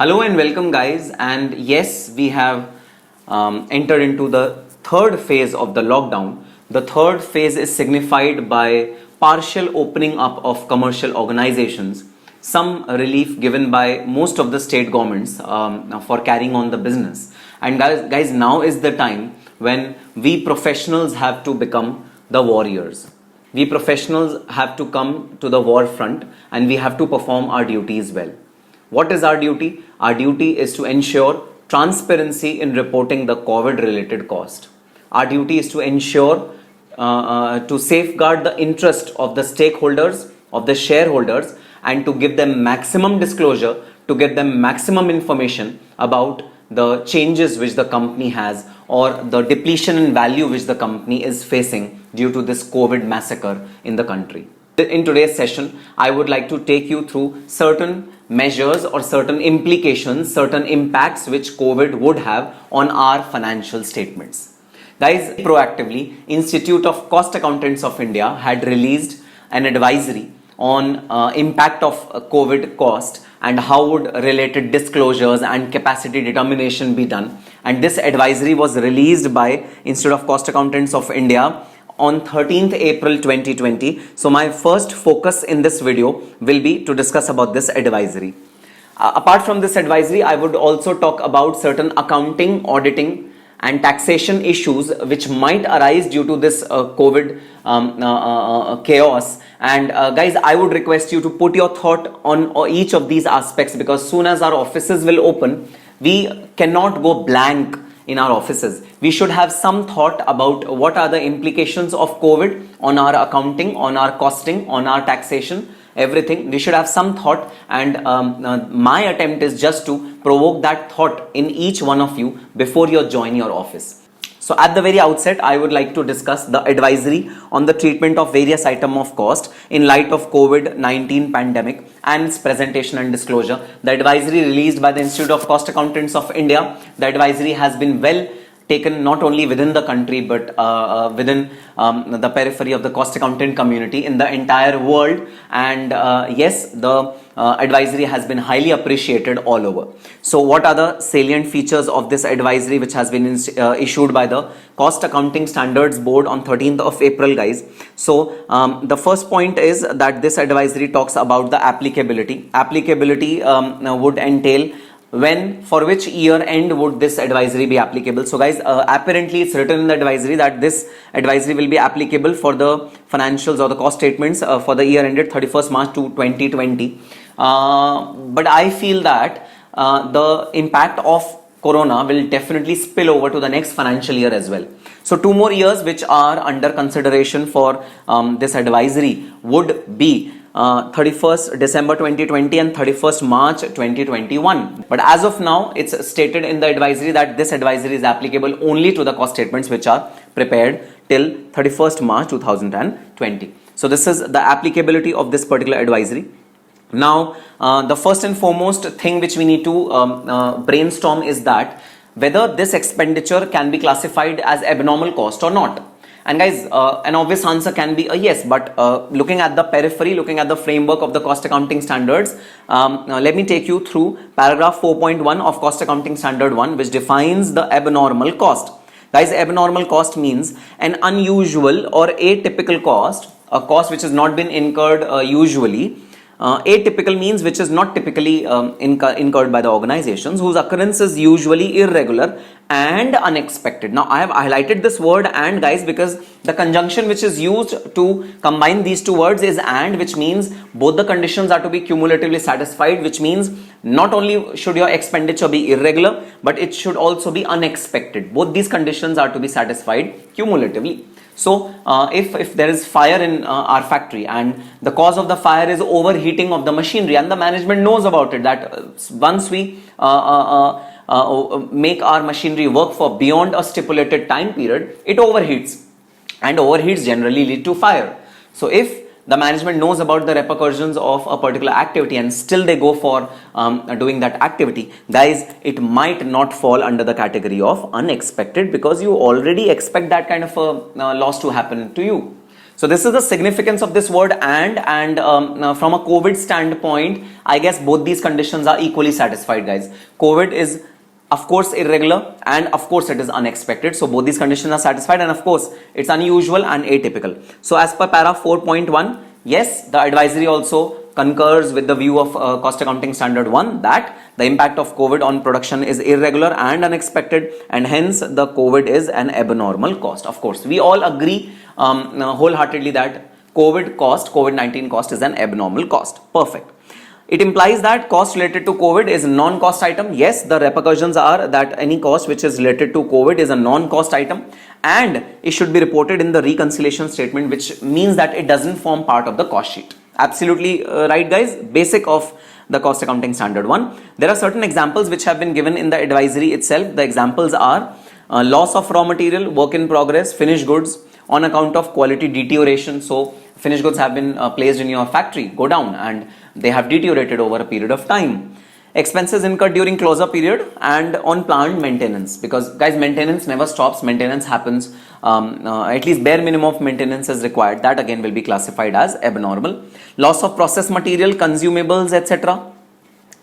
Hello and welcome guys, and yes, we have entered into the third phase of the lockdown. The third phase is signified by partial opening up of commercial organizations, some relief given by most of the state governments for carrying on the business. And guys, now is the time when we professionals have to become the warriors. We professionals have to come to the war front and we have to perform our duties well. What is our duty? Our duty is to ensure transparency in reporting the COVID-related cost. Our duty is to ensure to safeguard the interest of the stakeholders, of the shareholders, and to give them maximum disclosure, to get them maximum information about the changes which the company has or the depletion in value which the company is facing due to this COVID massacre in the country. In today's session, I would like to take you through certain measures or certain implications, certain impacts which COVID would have on our financial statements. Guys, proactively, Institute of Cost Accountants of India had released an advisory on impact of COVID cost and how would related disclosures and capacity determination be done. And this advisory was released by Institute of Cost Accountants of India on 13th April 2020. So my first focus in this video will be to discuss about this advisory. Apart from this advisory, I would also talk about certain accounting, auditing and taxation issues which might arise due to this COVID chaos. And guys, I would request you to put your thought on each of these aspects, because soon as our offices will open, we cannot go blank in our offices. We should have some thought about what are the implications of COVID on our accounting, on our costing, on our taxation, everything. We should have some thought, and my attempt is just to provoke that thought in each one of you before you join your office. So at the very outset, I would like to discuss the advisory on the treatment of various items of cost in light of COVID-19 pandemic and its presentation and disclosure. The advisory released by the Institute of Cost Accountants of India, the advisory has been well taken not only within the country but within the periphery of the cost accountant community in the entire world, and yes, the advisory has been highly appreciated all over. So what are the salient features of this advisory which has been issued by the Cost Accounting Standards Board on 13th of April, guys? So the first point is that this advisory talks about the applicability. Applicability would entail when, for which year end would this advisory be applicable. So guys, apparently it's written in the advisory that this advisory will be applicable for the financials or the cost statements for the year ended 31st March 2020. But I feel that the impact of Corona will definitely spill over to the next financial year as well. So 2 more years which are under consideration for this advisory would be 31st December 2020 and 31st March 2021. But as of now, it's stated in the advisory that this advisory is applicable only to the cost statements which are prepared till 31st March 2020. So this is the applicability of this particular advisory. Now, the first and foremost thing which we need to brainstorm is that whether this expenditure can be classified as abnormal cost or not. And guys, an obvious answer can be a yes, but looking at the periphery, looking at the framework of the cost accounting standards, let me take you through paragraph 4.1 of Cost Accounting Standard 1, which defines the abnormal cost. Guys, abnormal cost means an unusual or atypical cost, a cost which has not been incurred usually. Atypical means which is not typically incurred by the organizations, whose occurrence is usually irregular and unexpected. Now, I have highlighted this word "and", guys, because the conjunction which is used to combine these two words is "and", which means both the conditions are to be cumulatively satisfied, which means not only should your expenditure be irregular, but it should also be unexpected. Both these conditions are to be satisfied cumulatively. So if there is fire in our factory and the cause of the fire is overheating of the machinery, and the management knows about it, that once we make our machinery work for beyond a stipulated time period, it overheats, and overheats generally lead to fire. So if the management knows about the repercussions of a particular activity and still they go for doing that activity, guys, it might not fall under the category of unexpected, because you already expect that kind of a loss to happen to you. So this is the significance of this word and from a COVID standpoint, I guess both these conditions are equally satisfied, guys. COVID is of course irregular and of course it is unexpected. So both these conditions are satisfied, and of course it's unusual and atypical. So as per para 4.1, yes, the advisory also concurs with the view of cost accounting standard 1 that the impact of COVID on production is irregular and unexpected, and hence the COVID is an abnormal cost. Of course, we all agree wholeheartedly that COVID-19 cost is an abnormal cost. Perfect. It implies that cost related to COVID is a non-cost item. Yes, the repercussions are that any cost which is related to COVID is a non-cost item and it should be reported in the reconciliation statement, which means that it doesn't form part of the cost sheet. Absolutely right, guys. Basic of the cost accounting standard 1. There are certain examples which have been given in the advisory itself. The examples are loss of raw material, work in progress, finished goods on account of quality deterioration. So finished goods have been placed in your factory, go down, and they have deteriorated over a period of time. Expenses incurred during closure period and on plant maintenance, because guys, maintenance never stops. Maintenance happens, at least bare minimum of maintenance is required. That again will be classified as abnormal. Loss of process material, consumables, etc.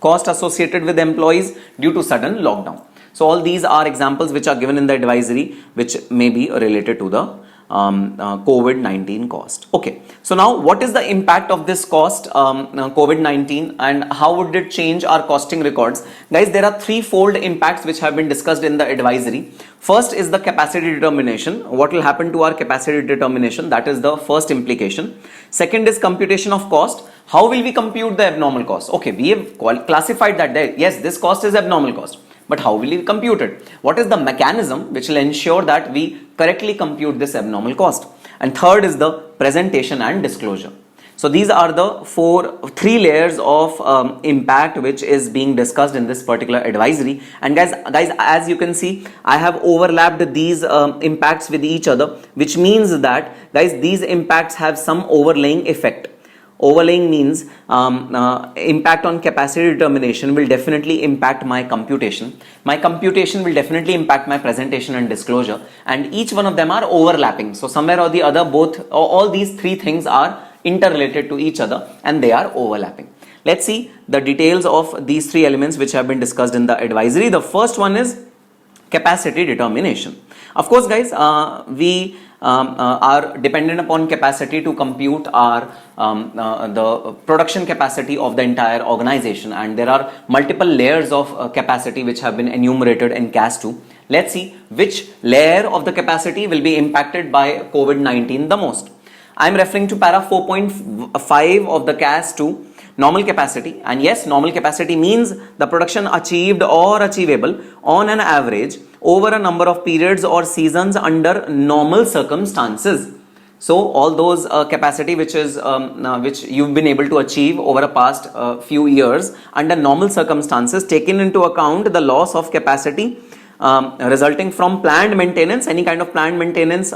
Cost associated with employees due to sudden lockdown. So all these are examples which are given in the advisory, which may be related to the COVID-19 cost. Okay, so now what is the impact of this cost, COVID-19, and how would it change our costing records? Guys, there are threefold impacts which have been discussed in the advisory. First is the capacity determination. What will happen to our capacity determination? That is the first implication. Second is computation of cost. How will we compute the abnormal cost? Okay, we have classified that there, yes, this cost is abnormal cost. But how will we compute it? What is the mechanism which will ensure that we correctly compute this abnormal cost? And third is the presentation and disclosure. So these are the three layers of impact which is being discussed in this particular advisory. And guys, as you can see, I have overlapped these impacts with each other, which means that, guys, these impacts have some overlaying effect. Overlaying means impact on capacity determination will definitely impact my computation. My computation will definitely impact my presentation and disclosure, and each one of them are overlapping. So somewhere or the other, all these three things are interrelated to each other and they are overlapping. Let's see the details of these three elements which have been discussed in the advisory. The first one is capacity determination. Of course, guys, we are dependent upon capacity to compute our the production capacity of the entire organization, and there are multiple layers of capacity which have been enumerated in CAS 2. Let's see which layer of the capacity will be impacted by COVID-19 the most. I am referring to para 4.5 of the CAS 2, normal capacity, and yes, normal capacity means the production achieved or achievable on an average over a number of periods or seasons under normal circumstances. So all those capacity which you've been able to achieve over a past few years under normal circumstances, taking into account the loss of capacity resulting from planned maintenance, any kind of planned maintenance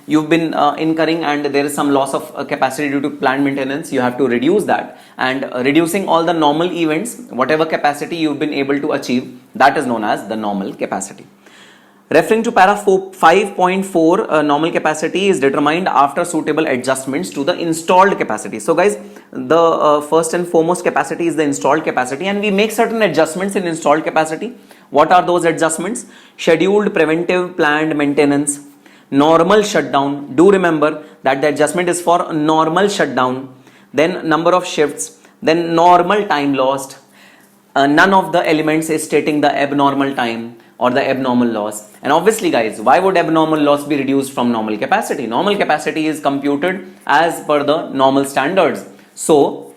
you've been incurring, and there is some loss of capacity due to planned maintenance, you have to reduce that, and reducing all the normal events, whatever capacity you've been able to achieve, that is known as the normal capacity. Referring to para 5.4, normal capacity is determined after suitable adjustments to the installed capacity. So guys, the first and foremost capacity is the installed capacity, and we make certain adjustments in installed capacity. What are those adjustments? Scheduled preventive planned maintenance, normal shutdown. Do remember that the adjustment is for normal shutdown, then number of shifts, then normal time lost. None of the elements is stating the abnormal time or the abnormal loss. And obviously, guys, why would abnormal loss be reduced from normal capacity? Normal capacity is computed as per the normal standards. So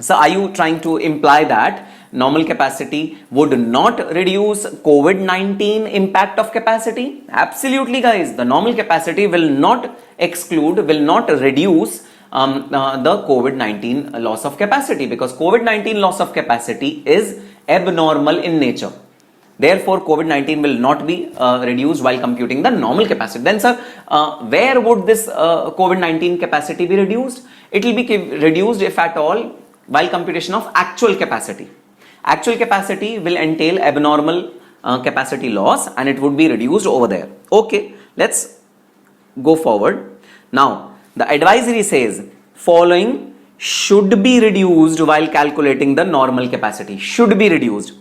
are you trying to imply that normal capacity would not reduce COVID-19 impact of capacity? Absolutely, guys. The normal capacity will not exclude, will not reduce the COVID-19 loss of capacity, because COVID-19 loss of capacity is abnormal in nature. Therefore, COVID-19 will not be reduced while computing the normal capacity. Then, sir, where would this COVID-19 capacity be reduced? It will be reduced, if at all, while computation of actual capacity. Actual capacity will entail abnormal capacity loss, and it would be reduced over there. Okay, let's go forward. Now, The advisory says following should be reduced while calculating the normal capacity. Should be reduced.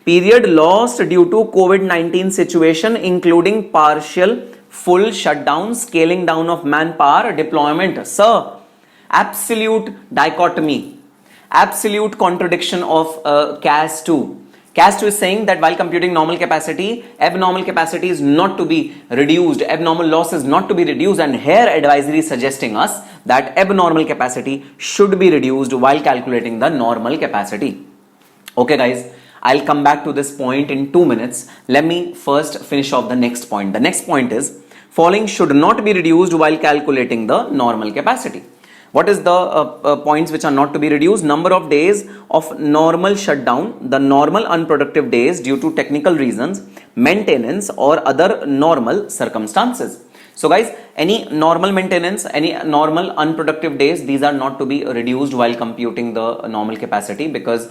Period lost due to COVID-19 situation, including partial, full shutdown, scaling down of manpower, deployment. Sir, absolute dichotomy, absolute contradiction of CAS 2. CAS 2 is saying that while computing normal capacity, abnormal capacity is not to be reduced, abnormal loss is not to be reduced, and here advisory is suggesting us that abnormal capacity should be reduced while calculating the normal capacity. Okay guys, I'll come back to this point in 2 minutes. Let me first finish off the next point. The next point is following should not be reduced while calculating the normal capacity. What is the points which are not to be reduced? Number of days of normal shutdown, the normal unproductive days due to technical reasons, maintenance or other normal circumstances. So guys, any normal maintenance, any normal unproductive days, these are not to be reduced while computing the normal capacity, because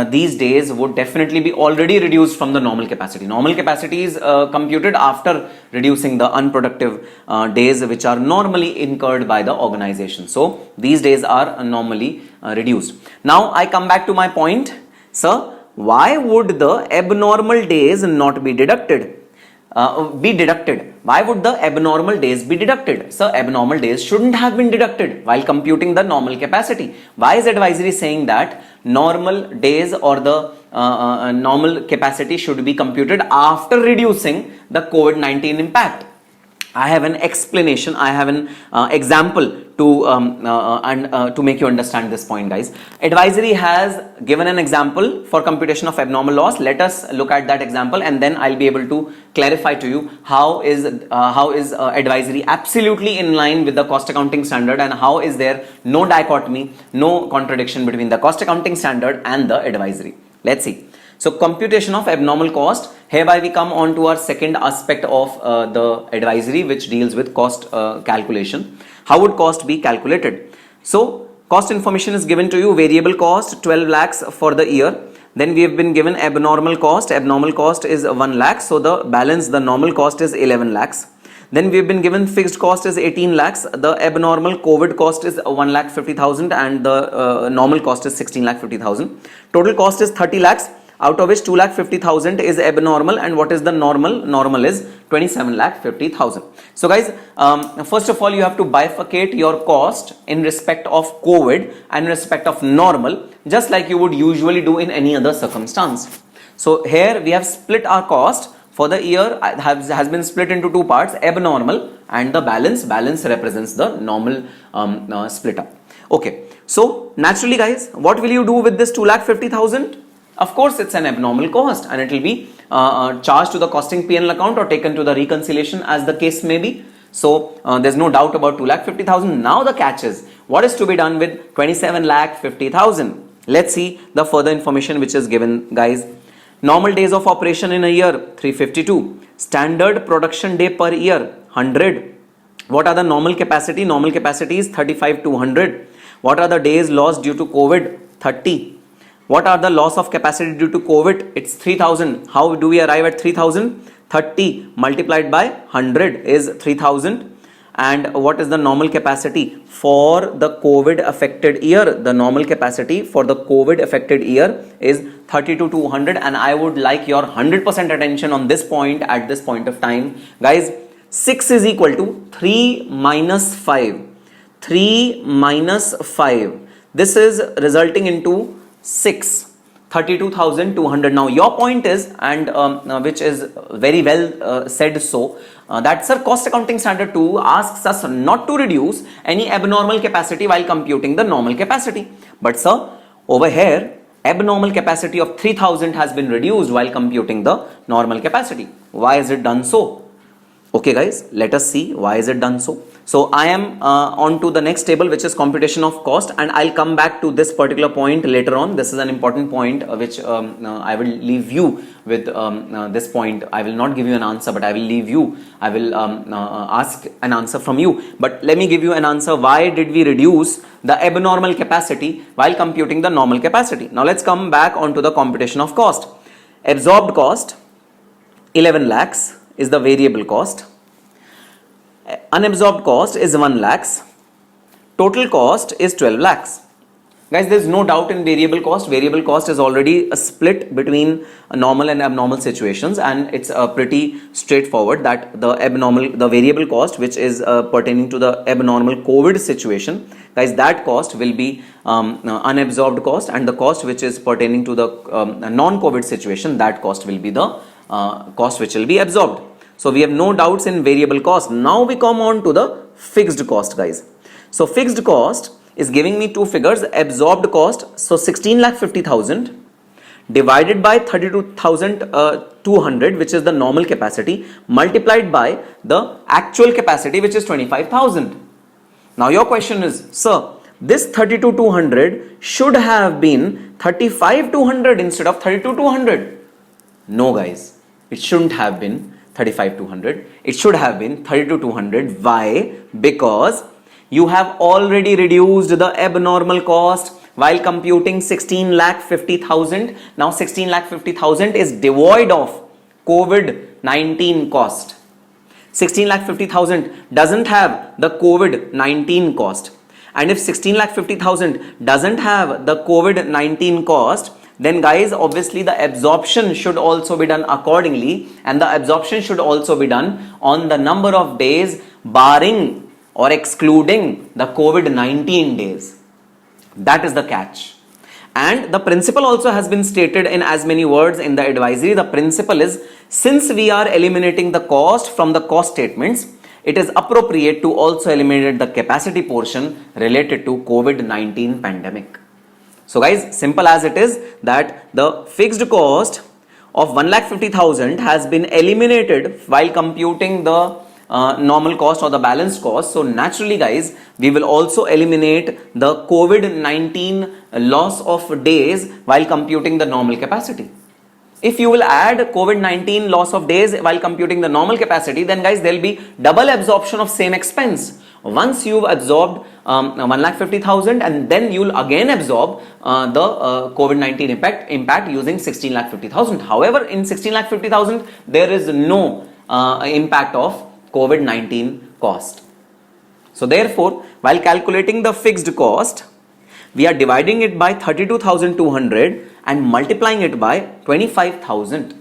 these days would definitely be already reduced from the normal capacity. Normal capacity is computed after reducing the unproductive days which are normally incurred by the organization. So these days are normally reduced. Now I come back to my point. Sir, why would the abnormal days not be deducted? Why would the abnormal days be deducted? So abnormal days shouldn't have been deducted while computing the normal capacity. Why is advisory saying that normal days or the normal capacity should be computed after reducing the COVID-19 impact? I have an explanation, I have an example to make you understand this point, guys. Advisory has given an example for computation of abnormal loss. Let us look at that example and then I'll be able to clarify to you how is advisory absolutely in line with the cost accounting standard, and how is there no dichotomy, no contradiction between the cost accounting standard and the advisory. Let's see. So computation of abnormal cost. Hereby we come on to our second aspect of the advisory, which deals with cost calculation. How would cost be calculated? So cost information is given to you. Variable cost 12 lakhs for the year. Then we have been given abnormal cost. Abnormal cost is 1 lakh. So the balance, the normal cost is 11 lakhs. Then we have been given fixed cost is 18 lakhs. The abnormal COVID cost is 1,50,000 and the normal cost is 16,50,000. Total cost is 30 lakhs. Out of which 2,50,000 is abnormal, and what is the normal? Normal is 27,50,000. So guys, first of all you have to bifurcate your cost in respect of COVID and in respect of normal, just like you would usually do in any other circumstance. So here we have split our cost for the year, has been split into two parts, abnormal and the balance. Balance represents the normal split up. Okay, so naturally guys, what will you do with this 2,50,000? Of course, it's an abnormal cost and it will be charged to the costing P&L account or taken to the reconciliation as the case may be. So there's no doubt about 2,50,000. Now the catch is, what is to be done with 27,50,000? Let's see the further information which is given, guys. Normal days of operation in a year 352. Standard production day per year 100. What are the normal capacity? Normal capacity is 35,200. What are the days lost due to COVID? 30. What are the loss of capacity due to COVID? It's 3,000. How do we arrive at 3,000? 30 multiplied by 100 is 3,000. And what is the normal capacity for the COVID affected year? The normal capacity for the COVID affected year is 32,200. And I would like your 100% attention on this point at this point of time. Guys, 6 is equal to 3 minus 5. 3 minus 5. This is resulting into 6, 32,200. Now your point is, and which is very well said, so that sir, cost accounting standard 2 asks us not to reduce any abnormal capacity while computing the normal capacity. But sir, over here abnormal capacity of 3,000 has been reduced while computing the normal capacity. Why is it done so? Okay guys, let us see why is it done so. So I am on to the next table, which is computation of cost, and I'll come back to this particular point later on. This is an important point which I will leave you with this point. I will not give you an answer, but I will leave you. I will ask an answer from you. But let me give you an answer. Why did we reduce the abnormal capacity while computing the normal capacity? Now let's come back onto the computation of cost. Absorbed cost 11 lakhs is the variable cost. Unabsorbed cost is 1 lakhs. total cost is 12 lakhs. Guys, there's no doubt in variable cost. Variable cost is already a split between normal and abnormal situations, and it's pretty straightforward that the variable cost, which is pertaining to the abnormal COVID situation, guys, that cost will be unabsorbed cost, and the cost which is pertaining to the non-COVID situation, that cost will be the cost which will be absorbed. So we have no doubts in variable cost. Now we come on to the fixed cost, guys. So fixed cost is giving me two figures, absorbed cost, so 16,50,000 divided by 32,200, which is the normal capacity, multiplied by the actual capacity, which is 25,000. Now your question is, sir, this 32,200 should have been 35,200 instead of 32,200. No guys, it shouldn't have been 35,200. It should have been 32,200. Why? Because you have already reduced the abnormal cost while computing 16,50,000. Now 16,50,000 is devoid of COVID-19 cost. 16,50,000 doesn't have the COVID-19 cost. And if 16,50,000 doesn't have the COVID-19 cost, then guys, obviously the absorption should also be done accordingly, and the absorption should also be done on the number of days barring or excluding the COVID-19 days. That is the catch. And the principle also has been stated in as many words in the advisory. The principle is, since we are eliminating the cost from the cost statements, it is appropriate to also eliminate the capacity portion related to COVID-19 pandemic. So guys, simple as it is, that the fixed cost of 1,50,000 has been eliminated while computing the normal cost or the balanced cost. So naturally guys, we will also eliminate the COVID-19 loss of days while computing the normal capacity. If you will add COVID-19 loss of days while computing the normal capacity, then guys, there will be double absorption of same expense. Once you've absorbed 1,50,000, and then you'll again absorb the COVID-19 impact using 16,50,000. However, in 16,50,000 there is no impact of COVID-19 cost. So therefore, while calculating the fixed cost, we are dividing it by 32,200 and multiplying it by 25,000.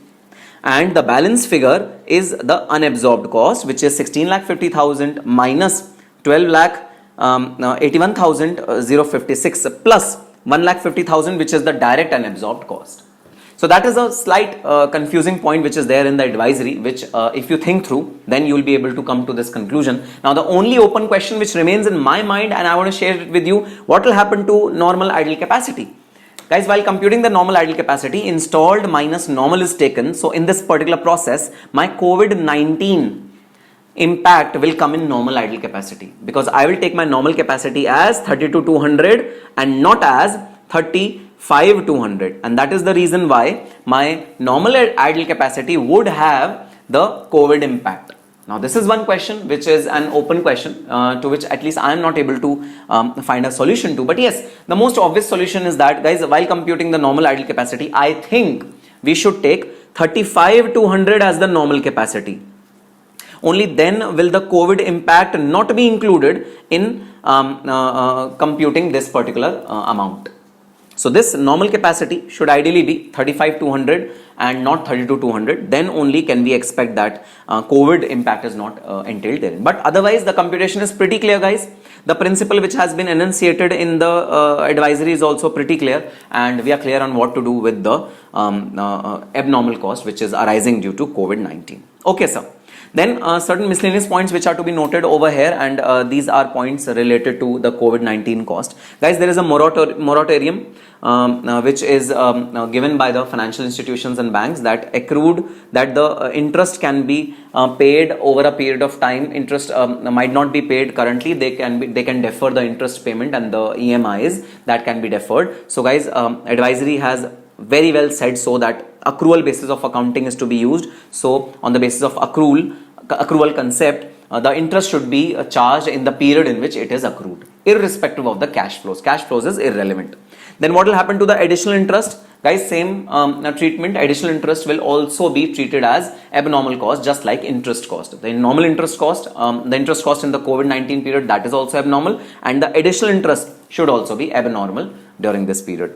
And the balance figure is the unabsorbed cost, which is 16,50,000 minus 12,81,056 plus 1,50,000, which is the direct unabsorbed cost. So that is a slight confusing point which is there in the advisory, which if you think through, then you will be able to come to this conclusion. Now the only open question which remains in my mind, and I want to share it with you, what will happen to normal idle capacity? Guys, while computing the normal idle capacity, installed minus normal is taken. So in this particular process, my COVID-19 impact will come in normal idle capacity, because I will take my normal capacity as 32,200 and not as 35,200, and that is the reason why my normal idle capacity would have the COVID impact. Now this is one question which is an open question to which at least I am not able to find a solution to. But yes, the most obvious solution is that, guys, while computing the normal idle capacity, I think we should take 35,200 as the normal capacity. Only then will the COVID impact not be included in computing this particular amount. So this normal capacity should ideally be 35,200 and not 32,200. Then only can we expect that COVID impact is not entailed therein. But otherwise the computation is pretty clear, guys. The principle which has been enunciated in the advisory is also pretty clear, and we are clear on what to do with the abnormal cost which is arising due to COVID-19. Okay, sir. Then certain miscellaneous points which are to be noted over here, and these are points related to the COVID-19 cost. Guys, there is a moratorium which is given by the financial institutions and banks, that the interest can be paid over a period of time. Interest might not be paid currently. They can defer the interest payment and the EMIs that can be deferred. So guys, advisory has very well said so that accrual basis of accounting is to be used. So on the basis of accrual concept, the interest should be charged in the period in which it is accrued, irrespective of the cash flows. Cash flows is irrelevant. Then what will happen to the additional interest? Guys, same treatment, additional interest will also be treated as abnormal cost, just like interest cost. The normal interest cost, the interest cost in the COVID-19 period, that is also abnormal, and the additional interest should also be abnormal during this period.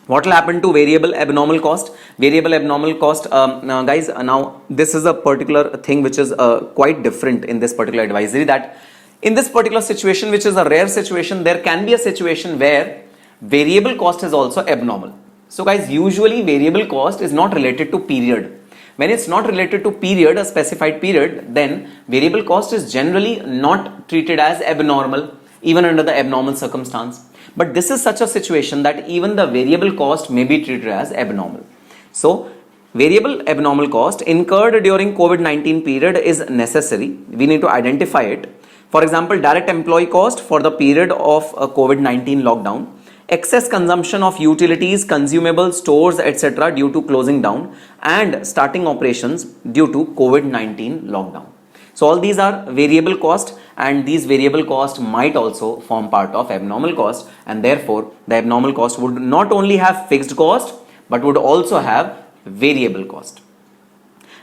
What will happen to variable abnormal cost? Variable abnormal cost, guys, now this is a particular thing which is quite different in this particular advisory, that in this particular situation, which is a rare situation, there can be a situation where variable cost is also abnormal. So guys, usually variable cost is not related to period. When it's not related to period, a specified period, then variable cost is generally not treated as abnormal, even under the abnormal circumstance. But this is such a situation that even the variable cost may be treated as abnormal. So variable abnormal cost incurred during COVID-19 period is necessary. We need to identify it. For example, direct employee cost for the period of a COVID-19 lockdown, excess consumption of utilities, consumables, stores, etc. due to closing down, and starting operations due to COVID-19 lockdown. So all these are variable cost, and these variable cost might also form part of abnormal cost, and therefore the abnormal cost would not only have fixed cost but would also have variable cost.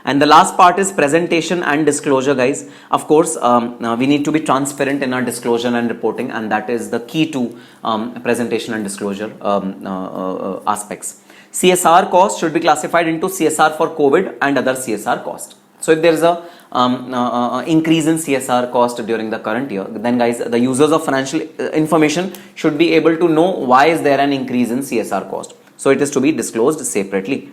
And the last part is presentation and disclosure, guys. Of course, we need to be transparent in our disclosure and reporting, and that is the key to presentation and disclosure aspects. CSR cost should be classified into CSR for COVID and other CSR cost. So if there is a increase in CSR cost during the current year, then guys, the users of financial information should be able to know why is there an increase in CSR cost. So it is to be disclosed separately.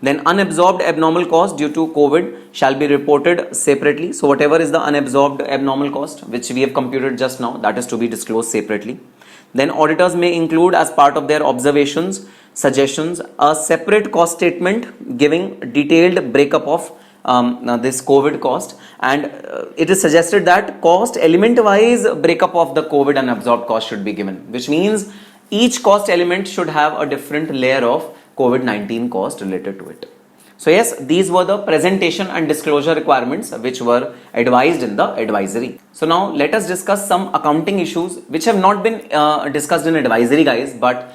Then unabsorbed abnormal cost due to COVID shall be reported separately. So whatever is the unabsorbed abnormal cost which we have computed just now, that is to be disclosed separately. Then auditors may include as part of their observations, suggestions, a separate cost statement giving detailed breakup of this COVID cost, and it is suggested that cost element wise breakup of the COVID unabsorbed cost should be given, which means each cost element should have a different layer of COVID-19 cost related to it. So yes, these were the presentation and disclosure requirements which were advised in the advisory. So now let us discuss some accounting issues which have not been discussed in advisory, guys, but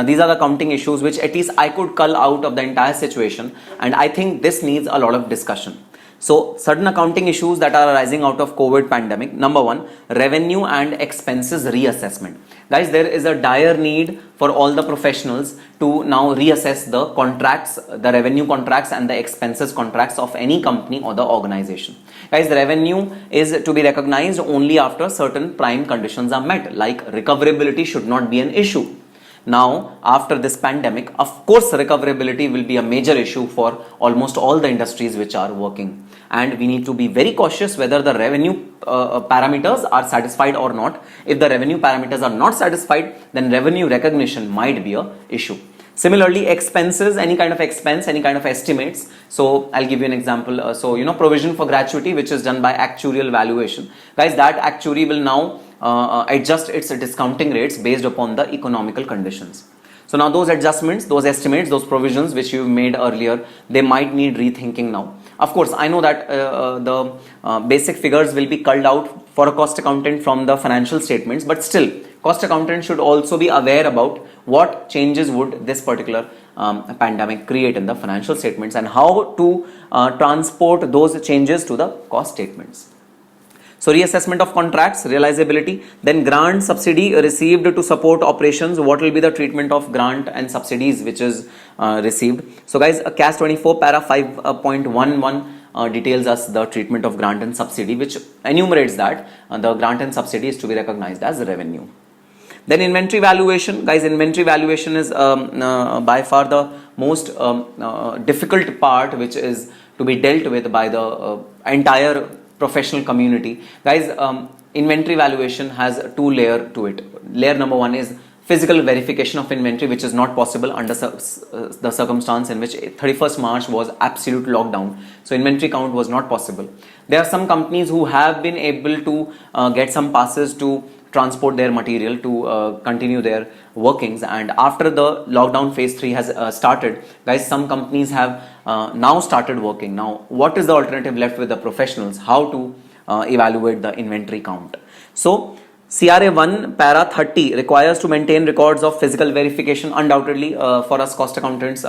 these are the accounting issues which at least I could cull out of the entire situation, and I think this needs a lot of discussion. So certain accounting issues that are arising out of COVID pandemic. Number one, revenue and expenses reassessment. Guys, there is a dire need for all the professionals to now reassess the contracts, the revenue contracts and the expenses contracts of any company or the organization. Guys, the revenue is to be recognized only after certain prime conditions are met, like recoverability should not be an issue. Now, after this pandemic, of course, recoverability will be a major issue for almost all the industries which are working. And we need to be very cautious whether the revenue parameters are satisfied or not. If the revenue parameters are not satisfied, then revenue recognition might be an issue. Similarly, expenses, any kind of expense, any kind of estimates. So I'll give you an example. Provision for gratuity, which is done by actuarial valuation. Guys, that actuary will now adjust its discounting rates based upon the economical conditions. So now those adjustments, those estimates, those provisions which you made earlier, they might need rethinking now. Of course, I know that the basic figures will be culled out for a cost accountant from the financial statements, but still, cost accountant should also be aware about what changes would this particular pandemic create in the financial statements and how to transport those changes to the cost statements. So reassessment of contracts, realizability, then grant subsidy received to support operations. What will be the treatment of grant and subsidies which is received? So guys, CAS 24 para 5.11 details us the treatment of grant and subsidy, which enumerates that the grant and subsidy is to be recognized as revenue. Then inventory valuation. Guys, inventory valuation is by far the most difficult part which is to be dealt with by the entire professional community. Guys, inventory valuation has two layers to it. Layer number one is physical verification of inventory, which is not possible under the circumstance in which 31st March was absolute lockdown. So inventory count was not possible. There are some companies who have been able to get some passes to transport their material to continue their workings, and after the lockdown phase 3 has started, guys, some companies have now started working. Now, what is the alternative left with the professionals? How to evaluate the inventory count? So CRA 1 para 30 requires to maintain records of physical verification. Undoubtedly, for us cost accountants,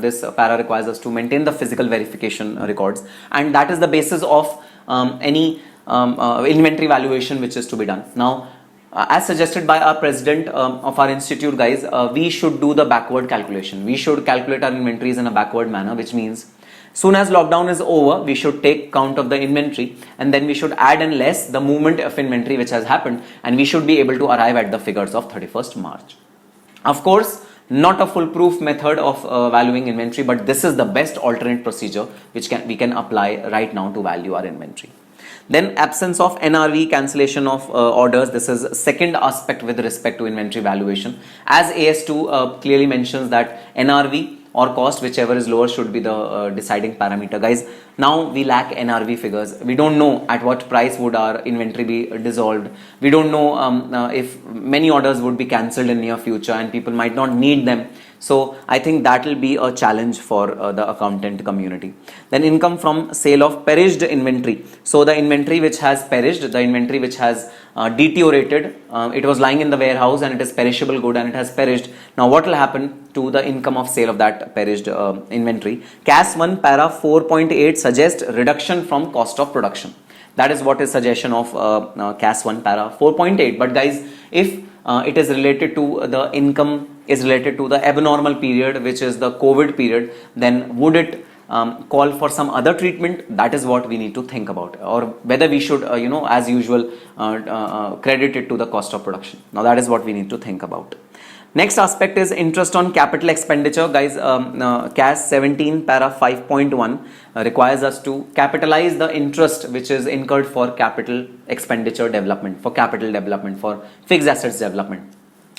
this para requires us to maintain the physical verification records, and that is the basis of any inventory valuation which is to be done. Now, as suggested by our president of our institute, guys, we should do the backward calculation. We should calculate our inventories in a backward manner, which means soon as lockdown is over, we should take count of the inventory, and then we should add and less the movement of inventory which has happened, and we should be able to arrive at the figures of 31st March. Of course, not a foolproof method of valuing inventory, but this is the best alternate procedure which we can apply right now to value our inventory. Then absence of NRV, cancellation of orders. This is second aspect with respect to inventory valuation. As AS2 clearly mentions that NRV or cost, whichever is lower, should be the deciding parameter. Guys, now we lack NRV figures. We don't know at what price would our inventory be dissolved. We don't know if many orders would be cancelled in near future and people might not need them. So I think that will be a challenge for the accountant community. Then income from sale of perished inventory. So the inventory which has perished, the inventory which has deteriorated, it was lying in the warehouse and it is perishable good and it has perished. Now what will happen to the income of sale of that perished inventory? CAS 1 para 4.8 suggests reduction from cost of production. That is what is suggestion of CAS 1 para 4.8. But guys, if it is related to the income is related to the abnormal period, which is the COVID period, then would it call for some other treatment? That is what we need to think about, or whether we should as usual credit it to the cost of production. Now that is what we need to think about. Next aspect is interest on capital expenditure. Guys, CAS 17 para 5.1 requires us to capitalize the interest which is incurred for capital expenditure development, for fixed assets development.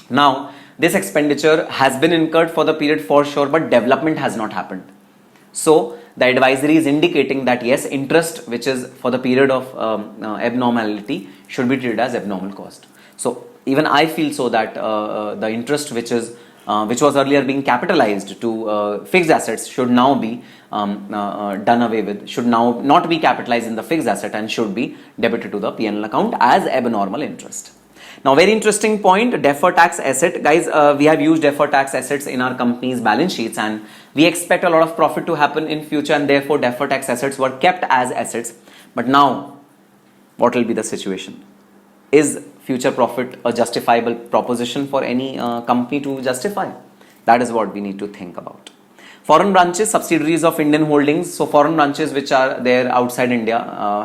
Now this expenditure has been incurred for the period for sure, but development has not happened. So the advisory is indicating that yes, interest which is for the period of abnormality should be treated as abnormal cost. So even I feel so that the interest which was earlier being capitalized to fixed assets should now be done away with, should now not be capitalized in the fixed asset and should be debited to the P&L account as abnormal interest. Now, very interesting point, deferred tax asset. Guys, we have used deferred tax assets in our company's balance sheets and we expect a lot of profit to happen in future, and therefore deferred tax assets were kept as assets. But now, what will be the situation? Is future profit a justifiable proposition for any company to justify? That is what we need to think about. Foreign branches, subsidiaries of Indian holdings. So foreign branches which are there outside India,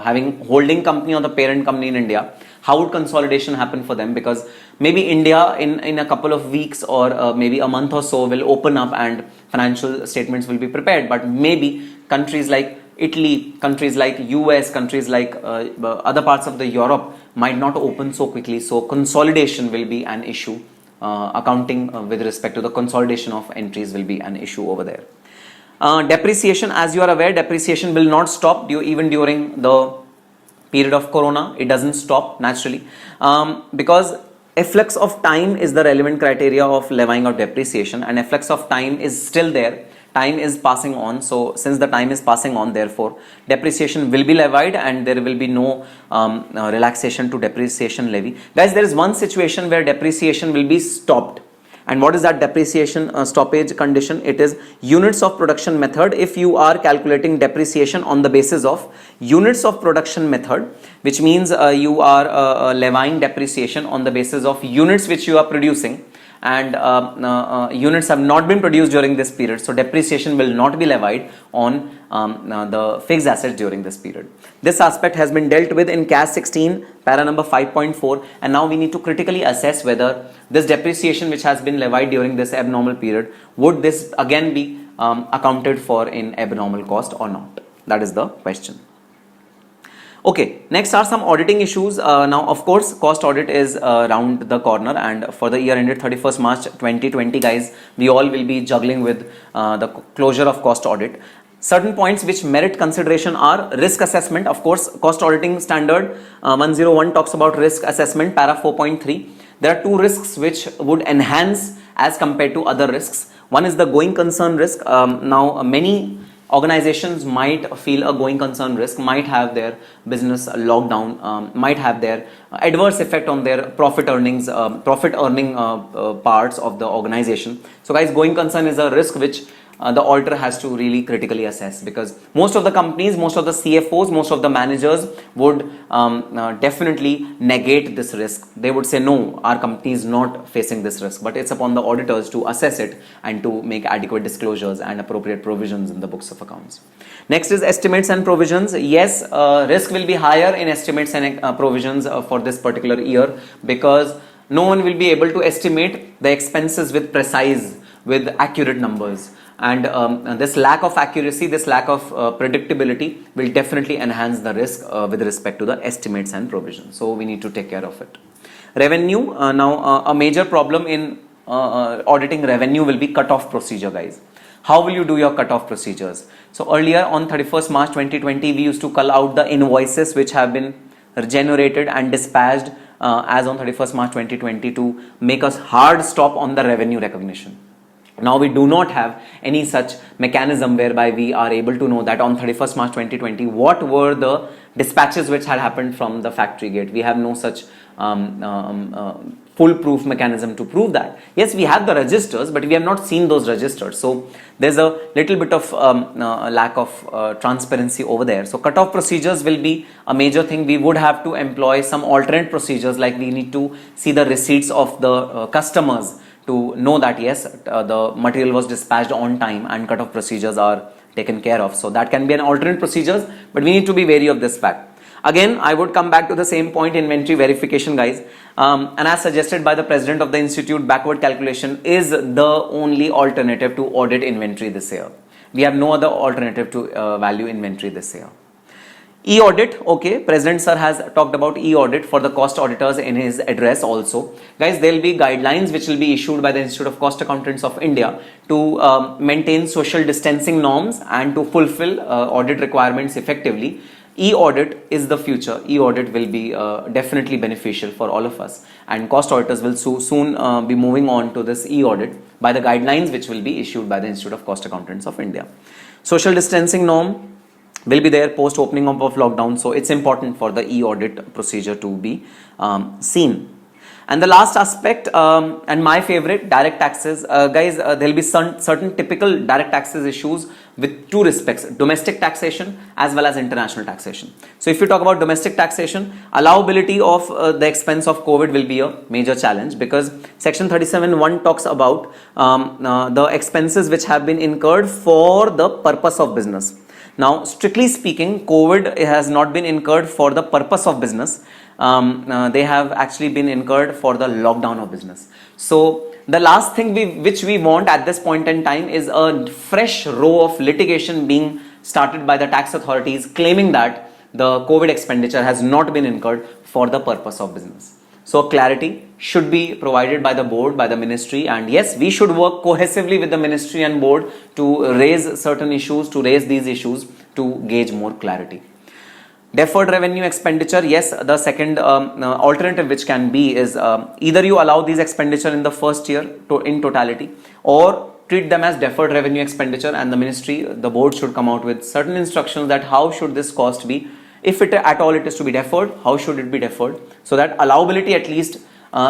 having holding company or the parent company in India, how would consolidation happen for them? Because maybe India in a couple of weeks or maybe a month or so will open up and financial statements will be prepared, but maybe countries like Italy, countries like US, countries like other parts of the Europe might not open so quickly. So consolidation will be an issue. Accounting with respect to the consolidation of entries will be an issue over there. Depreciation, as you are aware, depreciation will not stop even during the period of corona. It doesn't stop naturally because efflux of time is the relevant criteria of levying of depreciation, and efflux of time is still there. Time is passing on, so since the time is passing on, therefore depreciation will be levied and there will be no relaxation to depreciation levy. Guys, there is one situation where depreciation will be stopped, and what is that depreciation stoppage condition? It is units of production method. If you are calculating depreciation on the basis of units of production method, which means you are levying depreciation on the basis of units which you are producing, and units have not been produced during this period, so depreciation will not be levied on the fixed assets during this period. This aspect has been dealt with in CAS 16 para number 5.4, and now we need to critically assess whether this depreciation which has been levied during this abnormal period, would this again be accounted for in abnormal cost or not? That is the question. Okay, next are some auditing issues. Now, of course, cost audit is around the corner, and for the year ended 31st March 2020, guys, we all will be juggling with the closure of cost audit. Certain points which merit consideration are risk assessment. Of course, cost auditing standard 101 talks about risk assessment, para 4.3. There are two risks which would enhance as compared to other risks. One is the going concern risk. Now, many organizations might feel a going concern risk, might have their business lockdown, might have their adverse effect on their profit earning parts of the organization. So guys, going concern is a risk which the auditor has to really critically assess, because most of the companies, most of the CFOs, most of the managers would definitely negate this risk. They would say, no, our company is not facing this risk, but it's upon the auditors to assess it and to make adequate disclosures and appropriate provisions in the books of accounts. Next is estimates and provisions. Yes, risk will be higher in estimates and provisions for this particular year, because no one will be able to estimate the expenses with accurate numbers. And this lack of accuracy, this lack of predictability will definitely enhance the risk with respect to the estimates and provisions. So we need to take care of it. Revenue, now a major problem in auditing revenue will be cut-off procedure, guys. How will you do your cut-off procedures? So earlier on 31st March 2020, we used to cull out the invoices which have been generated and dispatched as on 31st March 2020 to make us hard stop on the revenue recognition. Now we do not have any such mechanism whereby we are able to know that on 31st March 2020 what were the dispatches which had happened from the factory gate. We have no such foolproof mechanism to prove that. Yes, we have the registers, but we have not seen those registers. So there's a little bit of lack of transparency over there. So cutoff procedures will be a major thing. We would have to employ some alternate procedures, like we need to see the receipts of the customers to know that yes, the material was dispatched on time and cut-off procedures are taken care of. So that can be an alternate procedures, but we need to be wary of this fact. Again, I would come back to the same point, inventory verification, guys. And as suggested by the president of the institute, backward calculation is the only alternative to audit inventory this year. We have no other alternative to value inventory this year. E-audit, okay, President sir has talked about e-audit for the cost auditors in his address also. Guys, there will be guidelines which will be issued by the Institute of Cost Accountants of India to maintain social distancing norms and to fulfill audit requirements effectively. E-audit is the future. E-audit will be definitely beneficial for all of us, and cost auditors will soon be moving on to this e-audit by the guidelines which will be issued by the Institute of Cost Accountants of India. Social distancing norm will be there post opening up of lockdown, so it's important for the e-audit procedure to be seen. And the last aspect, and my favorite, direct taxes. Guys, there will be certain typical direct taxes issues with two respects: domestic taxation as well as international taxation. So if you talk about domestic taxation, allowability of the expense of COVID will be a major challenge, because section 37(1) talks about the expenses which have been incurred for the purpose of business. Now, strictly speaking, COVID has not been incurred for the purpose of business. They have actually been incurred for the lockdown of business. So the last thing which we want at this point in time is a fresh row of litigation being started by the tax authorities claiming that the COVID expenditure has not been incurred for the purpose of business. So clarity should be provided by the board, by the ministry, and yes, we should work cohesively with the ministry and board to raise certain issues, to raise these issues to gauge more clarity. Deferred revenue expenditure, yes, the second alternative which can be is either you allow these expenditure in the first year in totality, or treat them as deferred revenue expenditure, and the ministry, the board should come out with certain instructions that how should this cost be. If it at all it is to be deferred, how should it be deferred, so that allowability at least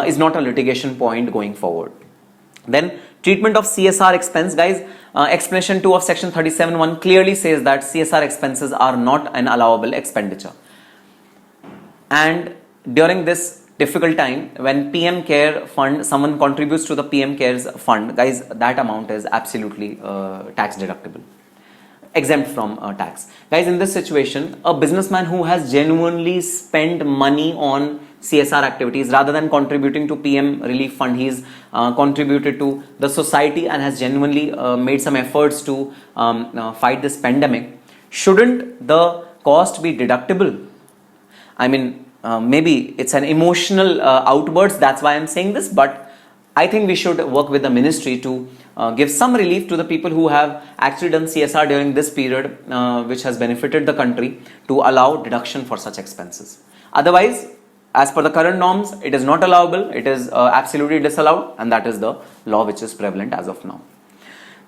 is not a litigation point going forward. Then treatment of CSR expense, guys. Explanation 2 of section 37(1) clearly says that CSR expenses are not an allowable expenditure. And during this difficult time, when PM Care Fund, someone contributes to the PM Cares Fund, guys, that amount is absolutely tax deductible, exempt from tax. Guys, in this situation, a businessman who has genuinely spent money on CSR activities rather than contributing to PM Relief Fund, he's contributed to the society and has genuinely made some efforts to fight this pandemic. Shouldn't the cost be deductible? I mean, maybe it's an emotional outburst, that's why I'm saying this, but I think we should work with the ministry to give some relief to the people who have actually done CSR during this period, which has benefited the country, to allow deduction for such expenses. Otherwise, as per the current norms, it is not allowable, it is absolutely disallowed, and that is the law which is prevalent as of now.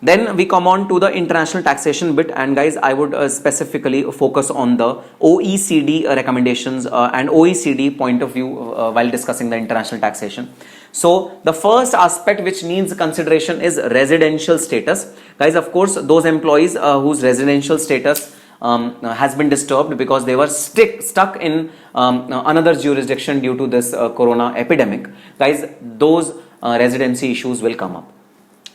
Then we come on to the international taxation bit, and guys, I would specifically focus on the OECD recommendations and OECD point of view while discussing the international taxation. So the first aspect which needs consideration is residential status. Guys, of course, those employees whose residential status has been disturbed because they were stuck in another jurisdiction due to this corona epidemic. Guys, those residency issues will come up.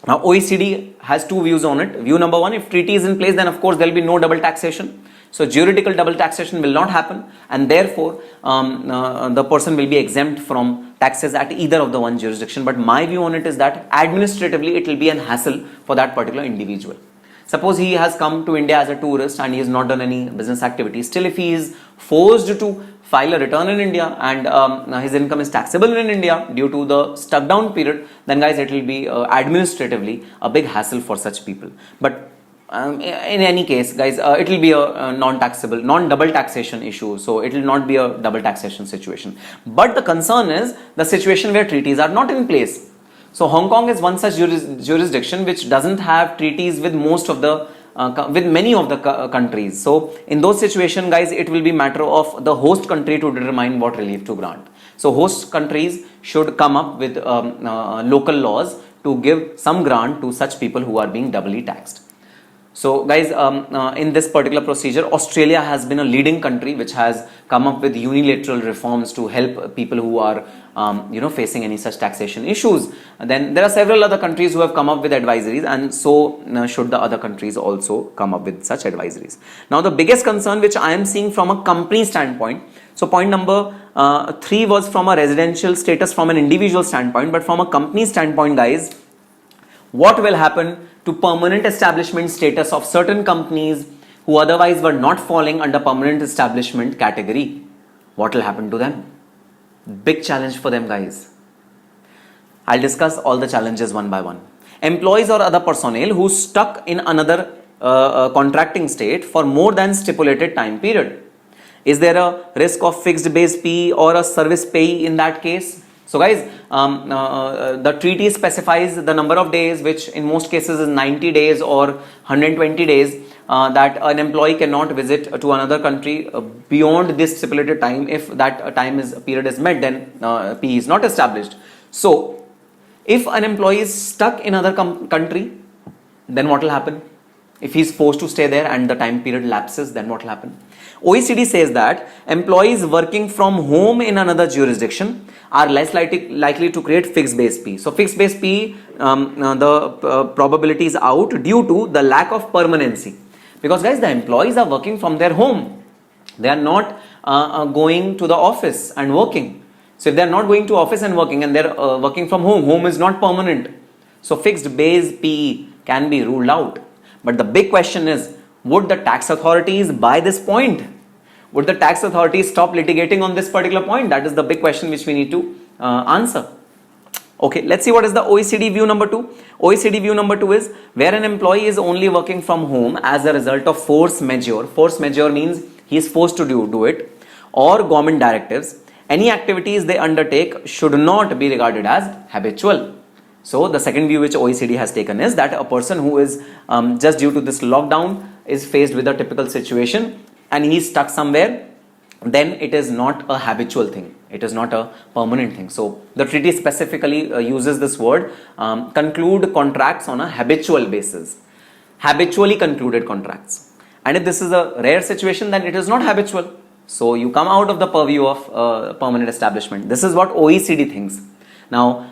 Now, OECD has two views on it. View number one, if treaty is in place, then of course there will be no double taxation. So juridical double taxation will not happen, and therefore the person will be exempt from taxes at either of the one jurisdiction. But my view on it is that administratively it will be an hassle for that particular individual. Suppose he has come to India as a tourist and he has not done any business activity. Still, if he is forced to file a return in India and his income is taxable in India due to the stuck down period, then guys, it will be administratively a big hassle for such people. But in any case, guys, it will be a non-taxable, non-double taxation issue. So it will not be a double taxation situation. But the concern is the situation where treaties are not in place. So Hong Kong is one such jurisdiction which doesn't have treaties with most of the with many of the countries. So in those situations, guys, it will be matter of the host country to determine what relief to grant. So host countries should come up with local laws to give some grant to such people who are being doubly taxed. So guys, in this particular procedure, Australia has been a leading country which has come up with unilateral reforms to help people who are facing any such taxation issues. And then there are several other countries who have come up with advisories, and so should the other countries also come up with such advisories. Now the biggest concern which I am seeing from a company standpoint, so point number 3 was from a residential status from an individual standpoint, but from a company standpoint, guys, what will happen to permanent establishment status of certain companies who otherwise were not falling under permanent establishment category? What will happen to them? Big challenge for them, guys. I'll discuss all the challenges one by one. Employees or other personnel who stuck in another contracting state for more than stipulated time period. Is there a risk of fixed base pay or a service pay in that case? So guys, the treaty specifies the number of days, which in most cases is 90 days or 120 days, that an employee cannot visit to another country beyond this stipulated time. If that period is met, then P is not established. So if an employee is stuck in another country, then what will happen? If he is forced to stay there and the time period lapses, then what will happen? OECD says that employees working from home in another jurisdiction are less likely to create fixed base P. So fixed base P, the probability is out due to the lack of permanency. Because guys, the employees are working from their home. They are not going to the office and working. So if they are not going to office and working and they are working from home, home is not permanent. So fixed base P can be ruled out. But the big question is, would the tax authorities buy this point? Would the tax authorities stop litigating on this particular point? That is the big question which we need to answer. Okay, let's see what is the OECD view number 2. OECD view number 2 is where an employee is only working from home as a result of force majeure. Force majeure means he is forced to do it, or government directives. Any activities they undertake should not be regarded as habitual. So the second view which OECD has taken is that a person who is just due to this lockdown is faced with a typical situation and he is stuck somewhere, then it is not a habitual thing. It is not a permanent thing. So the treaty specifically uses this word, conclude contracts on a habitual basis. Habitually concluded contracts. And if this is a rare situation, then it is not habitual. So you come out of the purview of permanent establishment. This is what OECD thinks. Now,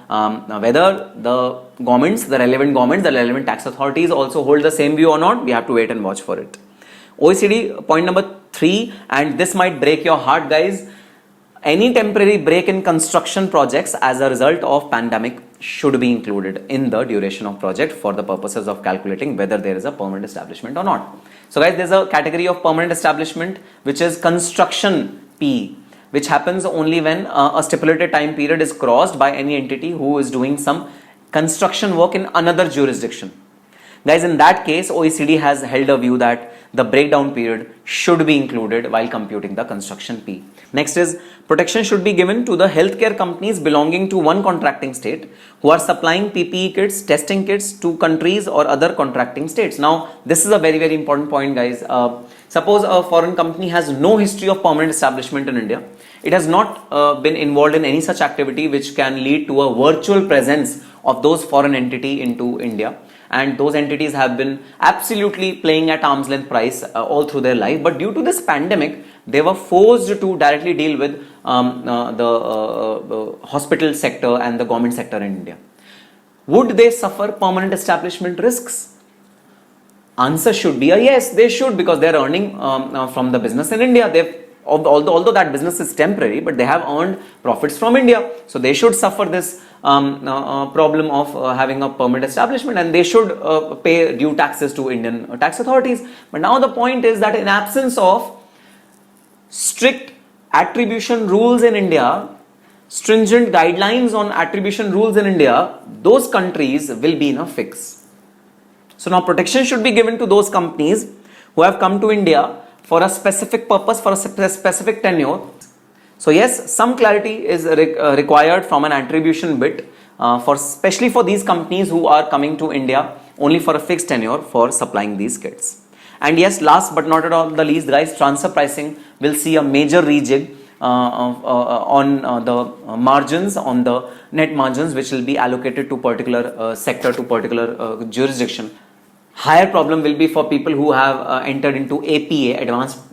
whether the governments, the relevant tax authorities also hold the same view or not, we have to wait and watch for it. OECD point number 3, and this might break your heart, guys. Any temporary break in construction projects as a result of pandemic should be included in the duration of project for the purposes of calculating whether there is a permanent establishment or not. So guys, there is a category of permanent establishment which is construction P, which happens only when a stipulated time period is crossed by any entity who is doing some construction work in another jurisdiction. Guys, in that case, OECD has held a view that the breakdown period should be included while computing the construction P. Next is protection should be given to the healthcare companies belonging to one contracting state who are supplying PPE kits, testing kits to countries or other contracting states. Now, this is a very, very important point, guys. Suppose a foreign company has no history of permanent establishment in India. It has not been involved in any such activity which can lead to a virtual presence of those foreign entity into India, and those entities have been absolutely playing at arm's length price all through their life. But due to this pandemic, they were forced to directly deal with the hospital sector and the government sector in India. Would they suffer permanent establishment risks? Answer should be a yes, they should, because they are earning from the business in India. Although that business is temporary, but they have earned profits from India, so they should suffer this problem of having a permanent establishment, and they should pay due taxes to Indian tax authorities. But now the point is that in absence of strict attribution rules in India, stringent guidelines on attribution rules in India, those countries will be in a fix. So now protection should be given to those companies who have come to India for a specific purpose, for a specific tenure. So yes, some clarity is required from an attribution bit, especially for these companies who are coming to India only for a fixed tenure for supplying these kits. And yes, last but not at all the least, guys, transfer pricing will see a major rejig on the margins, on the net margins, which will be allocated to particular sector, to particular jurisdiction. Higher problem will be for people who have entered into APA, Advanced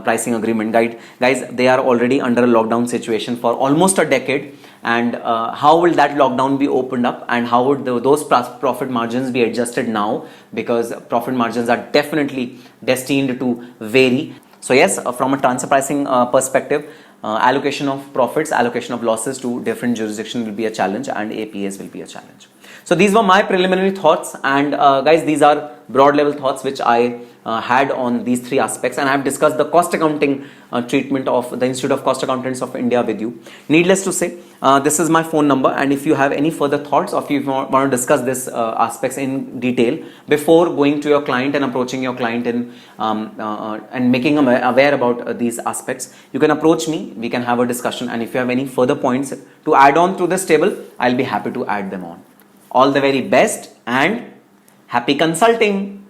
Pricing Agreement. Guys, they are already under a lockdown situation for almost a decade. And how will that lockdown be opened up, and how would those profit margins be adjusted now? Because profit margins are definitely destined to vary. So yes, from a transfer pricing perspective, allocation of profits, allocation of losses to different jurisdictions will be a challenge, and APAs will be a challenge. So these were my preliminary thoughts, and guys, these are broad level thoughts which I had on these three aspects, and I have discussed the cost accounting treatment of the Institute of Cost Accountants of India with you. Needless to say, this is my phone number, and if you have any further thoughts, or if you want to discuss this aspects in detail before going to your client and approaching your client in and making them aware about these aspects, you can approach me, we can have a discussion, and if you have any further points to add on to this table, I'll be happy to add them on. All the very best and happy consulting.